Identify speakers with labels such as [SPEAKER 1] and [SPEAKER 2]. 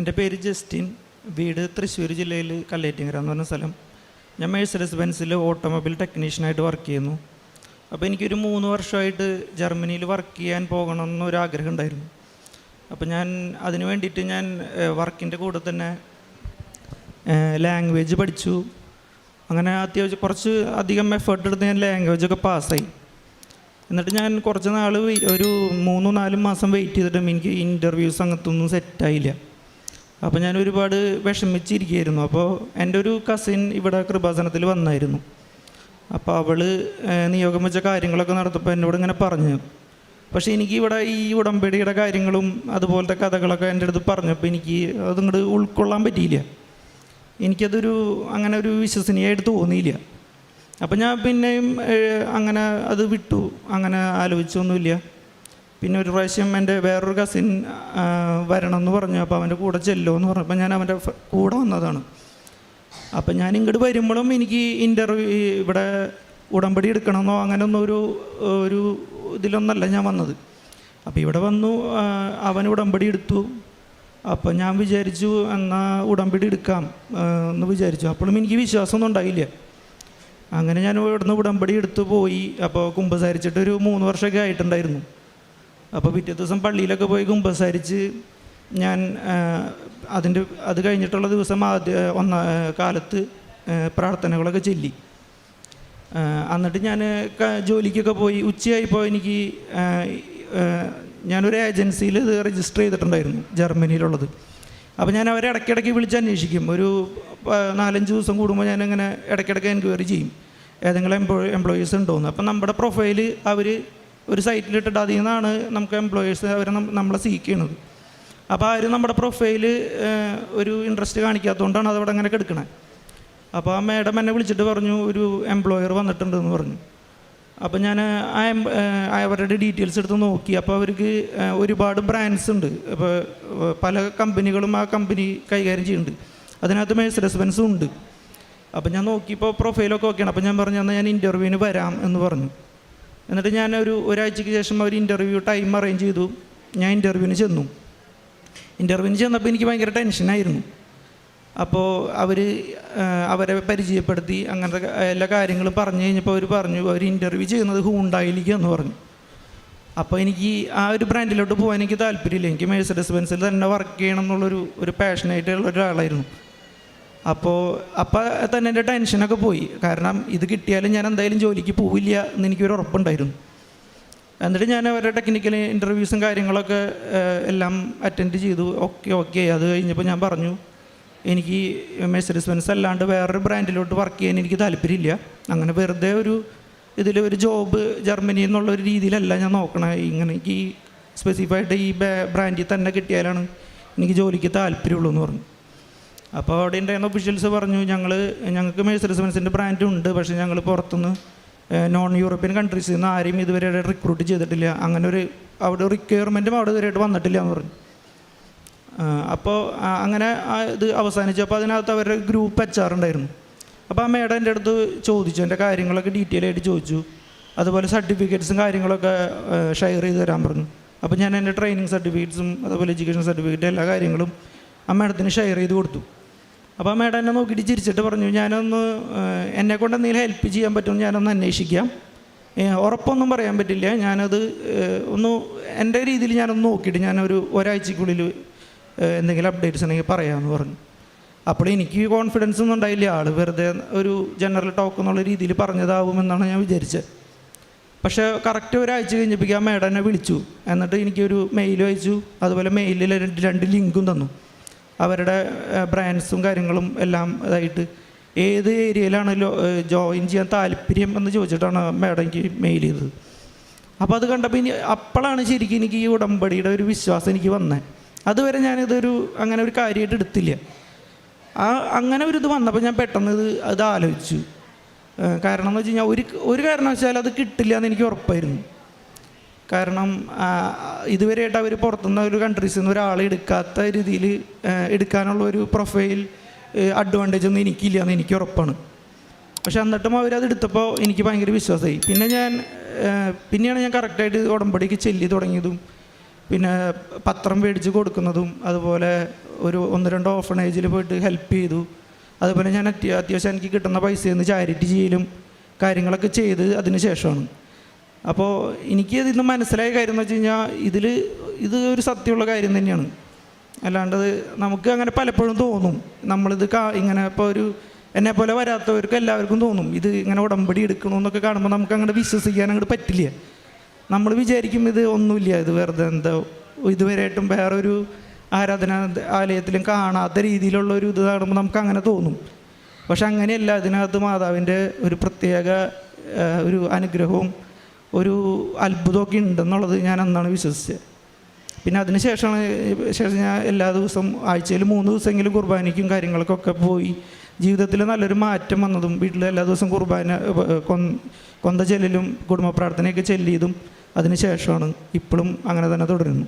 [SPEAKER 1] എൻ്റെ പേര് ജസ്റ്റിൻ. വീട് തൃശ്ശൂർ ജില്ലയിൽ കല്ലേറ്റിങ്ങര എന്ന് പറഞ്ഞ സ്ഥലം. ഞാൻ മെഴ്സിഡസ് ബെൻസിൽ ഓട്ടോമൊബൈൽ ടെക്നീഷ്യനായിട്ട് വർക്ക് ചെയ്യുന്നു. അപ്പോൾ എനിക്കൊരു 3 വർഷമായിട്ട് ജർമ്മനിയിൽ വർക്ക് ചെയ്യാൻ പോകണമെന്നൊരാഗ്രഹം ഉണ്ടായിരുന്നു. അപ്പോൾ ഞാൻ അതിന് വേണ്ടിയിട്ട് ഞാൻ വർക്കിൻ്റെ കൂടെ തന്നെ ലാംഗ്വേജ് പഠിച്ചു. അങ്ങനെ അത്യാവശ്യം കുറച്ച് അധികം എഫേർട്ട് എടുത്ത് ഞാൻ ലാംഗ്വേജൊക്കെ പാസ്സായി. എന്നിട്ട് ഞാൻ കുറച്ച് നാൾ ഒരു 3-4 മാസം വെയിറ്റ് ചെയ്തിട്ടും എനിക്ക് ഇൻ്റർവ്യൂസ് അങ്ങനത്തൊന്നും സെറ്റായില്ല. അപ്പോൾ ഞാൻ ഒരുപാട് വിഷമിച്ചിരിക്കുകയായിരുന്നു. അപ്പോൾ എൻ്റെ ഒരു കസിൻ ഇവിടെ കൃപാസനത്തിൽ വന്നായിരുന്നു. അപ്പോൾ അവൾ നിയോഗം വെച്ച കാര്യങ്ങളൊക്കെ നടത്തപ്പോൾ എന്നോട് ഇങ്ങനെ പറഞ്ഞു. പക്ഷേ എനിക്ക് ഇവിടെ ഈ ഉടമ്പടിയുടെ കാര്യങ്ങളും അതുപോലത്തെ കഥകളൊക്കെ എൻ്റെ അടുത്ത് പറഞ്ഞപ്പോൾ എനിക്ക് അതിങ്ങോട്ട് ഉൾക്കൊള്ളാൻ പറ്റിയില്ല. എനിക്കതൊരു അങ്ങനെ ഒരു വിശ്വസനീയമായിട്ട് തോന്നിയില്ല. അപ്പം ഞാൻ പിന്നെയും അങ്ങനെ അത് വിട്ടു, അങ്ങനെ ആലോചിച്ചൊന്നുമില്ല. പിന്നെ ഒരു പ്രാവശ്യം എൻ്റെ വേറൊരു കസിൻ വരണമെന്ന് പറഞ്ഞു. അപ്പോൾ അവൻ്റെ കൂടെ ചെല്ലുമെന്ന് പറഞ്ഞപ്പോൾ ഞാൻ അവൻ്റെ കൂടെ വന്നതാണ്. അപ്പം ഞാൻ ഇങ്ങോട്ട് വരുമ്പോഴും എനിക്ക് ഇൻ്റർവ്യൂ ഇവിടെ ഉടമ്പടി എടുക്കണമെന്നോ അങ്ങനെയൊന്നും ഒരു ഇതിലൊന്നല്ല ഞാൻ വന്നത്. അപ്പോൾ ഇവിടെ വന്നു, അവൻ ഉടമ്പടി എടുത്തു. അപ്പം ഞാൻ വിചാരിച്ചു എന്നാൽ ഉടമ്പടി എടുക്കാം എന്ന് വിചാരിച്ചു. അപ്പോഴും എനിക്ക് വിശ്വാസമൊന്നും ഉണ്ടായില്ല. അങ്ങനെ ഞാൻ ഇവിടുന്ന് ഉടമ്പടി എടുത്തു പോയി. അപ്പോൾ കുമ്പസാരിച്ചിട്ടൊരു 3 വർഷമൊക്കെ ആയിട്ടുണ്ടായിരുന്നു. അപ്പോൾ പിറ്റേ ദിവസം പള്ളിയിലൊക്കെ പോയി കുമ്പസാരിച്ച് ഞാൻ അത് കഴിഞ്ഞിട്ടുള്ള ദിവസം കാലത്ത് പ്രാർത്ഥനകളൊക്കെ ചൊല്ലി. എന്നിട്ട് ഞാൻ ജോലിക്കൊക്കെ പോയി. ഉച്ചയായിപ്പോൾ എനിക്ക് ഞാനൊരു ഏജൻസിയിൽ ഇത് രജിസ്റ്റർ ചെയ്തിട്ടുണ്ടായിരുന്നു, ജർമ്മനിയിലുള്ളത്. അപ്പോൾ ഞാൻ അവരെ ഇടയ്ക്കിടയ്ക്ക് വിളിച്ച് അന്വേഷിക്കും. ഒരു 4-5 ദിവസം കൂടുമ്പോൾ ഞാനിങ്ങനെ ഇടയ്ക്കിടയ്ക്ക് എൻക്വയറി ചെയ്യും ഏതെങ്കിലും എംപ്ലോയീസ് ഉണ്ടോയെന്ന്. അപ്പം നമ്മുടെ പ്രൊഫൈല് അവർ ഒരു സൈറ്റിലിട്ടിട്ട് അതിൽ നിന്നാണ് നമുക്ക് എംപ്ലോയീസ് അവരെ നമ്മളെ സീക്ക് ചെയ്യണത്. അപ്പോൾ ആരും നമ്മുടെ പ്രൊഫൈല് ഒരു ഇൻട്രസ്റ്റ് കാണിക്കാത്തതുകൊണ്ടാണ് അതവിടെ അങ്ങനെ കിടക്കണേ. അപ്പോൾ ആ മേഡം എന്നെ വിളിച്ചിട്ട് പറഞ്ഞു ഒരു എംപ്ലോയർ വന്നിട്ടുണ്ടെന്ന് പറഞ്ഞു. അപ്പോൾ ഞാൻ അവരുടെ ഡീറ്റെയിൽസ് എടുത്ത് നോക്കി. അപ്പോൾ അവർക്ക് ഒരുപാട് ബ്രാൻഡ്സ് ഉണ്ട്. അപ്പോൾ പല കമ്പനികളും ആ കമ്പനി കൈകാര്യം ചെയ്യുന്നുണ്ട്. അതിനകത്ത് മെഴ്സിഡസ് ബെൻസും ഉണ്ട്. അപ്പോൾ ഞാൻ നോക്കിയപ്പോൾ പ്രൊഫൈലൊക്കെ ഓക്കെയാണ്. അപ്പോൾ ഞാൻ പറഞ്ഞു എന്നാൽ ഞാൻ ഇൻ്റർവ്യൂവിന് വരാം എന്ന് പറഞ്ഞു. എന്നിട്ട് ഞാൻ ഒരാഴ്ചയ്ക്ക് ശേഷം അവർ ഇൻ്റർവ്യൂ ടൈം അറേഞ്ച് ചെയ്തു. ഞാൻ ഇൻ്റർവ്യൂവിന് ചെന്നു. ഇൻ്റർവ്യൂവിന് ചെന്നപ്പോൾ എനിക്ക് ഭയങ്കര ടെൻഷനായിരുന്നു. അപ്പോൾ അവരെ പരിചയപ്പെടുത്തി അങ്ങനത്തെ എല്ലാ കാര്യങ്ങളും പറഞ്ഞു കഴിഞ്ഞപ്പോൾ അവർ പറഞ്ഞു അവർ ഇൻ്റർവ്യൂ ചെയ്യുന്നത് ഹ്യുണ്ടായിലേക്ക് എന്ന് പറഞ്ഞു. അപ്പോൾ എനിക്ക് ആ ഒരു ബ്രാൻഡിലോട്ട് പോകാൻ എനിക്ക് താല്പര്യമില്ല. എനിക്ക് മെഴ്സിഡസ് ബെൻസിൽ തന്നെ വർക്ക് ചെയ്യണം എന്നുള്ളൊരു പാഷനായിട്ടുള്ള ഒരാളായിരുന്നു. അപ്പോൾ തന്നെ എൻ്റെ ടെൻഷനൊക്കെ പോയി. കാരണം ഇത് കിട്ടിയാലും ഞാൻ എന്തായാലും ജോലിക്ക് പോവില്ല എന്ന് എനിക്കൊരു ഉറപ്പുണ്ടായിരുന്നു. എന്നിട്ട് ഞാൻ അവരുടെ ടെക്നിക്കൽ ഇൻ്റർവ്യൂസും കാര്യങ്ങളൊക്കെ എല്ലാം അറ്റൻഡ് ചെയ്തു. ഓക്കെ അത് കഴിഞ്ഞപ്പോൾ ഞാൻ പറഞ്ഞു എനിക്ക് മെഴ്സിഡസ് ബെൻസ് അല്ലാണ്ട് വേറൊരു ബ്രാൻഡിലോട്ട് വർക്ക് ചെയ്യാൻ എനിക്ക് താല്പര്യമില്ല. അങ്ങനെ വെറുതെ ഒരു ജോബ് ജർമ്മനി എന്നുള്ളൊരു രീതിയിലല്ല ഞാൻ നോക്കണേ. ഇങ്ങനെ എനിക്ക് സ്പെസിഫൈഡ് ഈ ബ്രാൻഡിൽ തന്നെ കിട്ടിയാലാണ് എനിക്ക് ജോലിക്ക് താല്പര്യമുള്ളൂ എന്ന് പറഞ്ഞു. അപ്പോൾ അവിടെ ഉണ്ടായിരുന്ന ഒഫീഷ്യൽസ് പറഞ്ഞു ഞങ്ങൾക്ക് മെഴ്സിഡസ് ബെൻസിൻ്റെ ബ്രാൻഡ് ഉണ്ട്, പക്ഷേ ഞങ്ങൾ പുറത്തുനിന്ന് നോൺ യൂറോപ്യൻ കൺട്രീസിൽ നിന്ന് ആരെയും ഇതുവരെ റിക്രൂട്ട് ചെയ്തിട്ടില്ല. അങ്ങനെ അവിടെ റിക്വയർമെൻറ്റും അവിടെ ഇതുവരെയായിട്ട് വന്നിട്ടില്ല എന്ന് പറഞ്ഞു. അപ്പോൾ അങ്ങനെ ഇത് അവസാനിച്ചു. അപ്പോൾ അതിനകത്ത് അവരുടെ ഗ്രൂപ്പ് HR ഉണ്ടായിരുന്നു. അപ്പോൾ ആ മേഡം എൻ്റെ അടുത്ത് ചോദിച്ചു, എൻ്റെ കാര്യങ്ങളൊക്കെ ഡീറ്റെയിൽ ആയിട്ട് ചോദിച്ചു. അതുപോലെ സർട്ടിഫിക്കറ്റ്സും കാര്യങ്ങളൊക്കെ ഷെയർ ചെയ്ത് തരാൻ പറഞ്ഞു. അപ്പോൾ ഞാൻ എൻ്റെ ട്രെയിനിങ് സർട്ടിഫിക്കറ്റ്സും അതുപോലെ എഡ്യൂക്കേഷൻ സർട്ടിഫിക്കറ്റ് എല്ലാ കാര്യങ്ങളും ആ മേഡത്തിന് ഷെയർ ചെയ്ത് കൊടുത്തു. അപ്പോൾ ആ മേഡം എന്നെ നോക്കിയിട്ട് ചിരിച്ചിട്ട് പറഞ്ഞു എന്നെക്കൊണ്ട് എന്തെങ്കിലും ഹെൽപ്പ് ചെയ്യാൻ പറ്റുമെന്ന് ഞാനൊന്ന് അന്വേഷിക്കാം. ഉറപ്പൊന്നും പറയാൻ പറ്റില്ല, ഞാനത് എൻ്റെ രീതിയിൽ ഞാനൊന്ന് നോക്കിയിട്ട് ഒരാഴ്ചക്കുള്ളിൽ എന്തെങ്കിലും അപ്ഡേറ്റ്സ് ഉണ്ടെങ്കിൽ പറയാമെന്ന് പറഞ്ഞു. അപ്പോൾ എനിക്ക് കോൺഫിഡൻസ് ഒന്നും ഉണ്ടായില്ല. ആൾ വെറുതെ ഒരു ജനറൽ ടോക്ക് എന്നുള്ള രീതിയിൽ പറഞ്ഞതാവുമെന്നാണ് ഞാൻ വിചാരിച്ചത്. പക്ഷേ കറക്റ്റ് ഒരാഴ്ച കഴിഞ്ഞപ്പോൾ ആ മേഡം എന്നെ വിളിച്ചു. എന്നിട്ട് എനിക്കൊരു മെയിൽ അയച്ചു. അതുപോലെ മെയിലിൽ 2 ലിങ്കും തന്നു. അവരുടെ ബ്രാൻഡ്സും കാര്യങ്ങളും എല്ലാം ഇതായിട്ട് ഏത് ഏരിയയിലാണ് ജോയിൻ ചെയ്യാൻ താല്പര്യം എന്ന് ചോദിച്ചിട്ടാണ് മേഡം എനിക്ക് മെയിൽ ചെയ്തത്. അപ്പോൾ അത് കണ്ടപ്പോൾ അപ്പോഴാണ് ശരിക്കും എനിക്ക് ഈ ഉടമ്പടിയുടെ ഒരു വിശ്വാസം എനിക്ക് വന്നത്. അതുവരെ ഞാനിതൊരു അങ്ങനെ ഒരു കാര്യമായിട്ട് എടുത്തില്ല. അങ്ങനെ ഇത് വന്നപ്പോൾ ഞാൻ പെട്ടെന്ന് അത് ആലോചിച്ചു. കാരണം എന്ന് വെച്ച് കഴിഞ്ഞാൽ ഒരു കാരണവശാൽ അത് കിട്ടില്ല എന്ന് എനിക്ക് ഉറപ്പായിരുന്നു. കാരണം ഇതുവരെയായിട്ട് അവർ പുറത്തുനിന്ന് ഒരു കൺട്രീസിൽ നിന്ന് ഒരാളെ എടുക്കാത്ത രീതിയിൽ എടുക്കാനുള്ള ഒരു പ്രൊഫൈൽ അഡ്വാൻറ്റേജ് ഒന്നും എനിക്കില്ല എന്ന് എനിക്ക് ഉറപ്പാണ്. പക്ഷെ എന്നിട്ടും അവരത് എടുത്തപ്പോൾ എനിക്ക് ഭയങ്കര വിശ്വാസമായി. പിന്നെയാണ് ഞാൻ കറക്റ്റായിട്ട് ഉടമ്പടിക്ക് ചെല്ലി തുടങ്ങിയതും പിന്നെ പത്രം മേടിച്ച് കൊടുക്കുന്നതും, അതുപോലെ ഒരു 1-2 ഓർഫണേജിൽ പോയിട്ട് ഹെൽപ്പ് ചെയ്തു. അതുപോലെ ഞാൻ അത്യാവശ്യം എനിക്ക് കിട്ടുന്ന പൈസയിൽ നിന്ന് ചാരിറ്റി ചെയ്യലും കാര്യങ്ങളൊക്കെ ചെയ്ത് അതിന് ശേഷമാണ്. അപ്പോൾ എനിക്ക് ഇതിന്ന് മനസ്സിലായ കാര്യം എന്ന് വെച്ച് കഴിഞ്ഞാൽ ഇത് ഒരു സത്യമുള്ള കാര്യം തന്നെയാണ്. അല്ലാണ്ട് നമുക്ക് അങ്ങനെ പലപ്പോഴും തോന്നും, നമ്മളിത് ഇങ്ങനെ ഇപ്പോൾ എന്നെപ്പോലെ വരാത്തവർക്ക് എല്ലാവർക്കും തോന്നും ഇത് ഇങ്ങനെ ഉടമ്പടി എടുക്കണമെന്നൊക്കെ കാണുമ്പോൾ നമുക്ക് അങ്ങോട്ട് വിശ്വസിക്കാൻ അങ്ങോട്ട് പറ്റില്ല. നമ്മൾ വിചാരിക്കും ഇത് ഒന്നുമില്ല, ഇത് വെറുതെ എന്തോ ഇതുവരെയായിട്ടും വേറൊരു ആരാധനാലയത്തിലും കാണാത്ത രീതിയിലുള്ള ഇത് കാണുമ്പോൾ നമുക്ക് അങ്ങനെ തോന്നും. പക്ഷെ അങ്ങനെയല്ല, അതിനകത്ത് മാതാവിൻ്റെ ഒരു പ്രത്യേക ഒരു അനുഗ്രഹവും ഒരു അത്ഭുതമൊക്കെ ഉണ്ടെന്നുള്ളത് ഞാൻ അന്നാണ് വിശ്വസിച്ചത്. പിന്നെ അതിന് ശേഷം ഞാൻ എല്ലാ ദിവസവും ആഴ്ചയിൽ 3 ദിവസമെങ്കിലും കുർബാനയ്ക്കും കാര്യങ്ങൾക്കൊക്കെ പോയി ജീവിതത്തിൽ നല്ലൊരു മാറ്റം വന്നതും, വീട്ടിൽ എല്ലാ ദിവസവും കുർബാന കൊന്ത ചെല്ലലും കുടുംബ പ്രാർത്ഥനയൊക്കെ ചെല്ലിയതും അതിന് ശേഷമാണ്. ഇപ്പോഴും അങ്ങനെ തന്നെ തുടരുന്നു.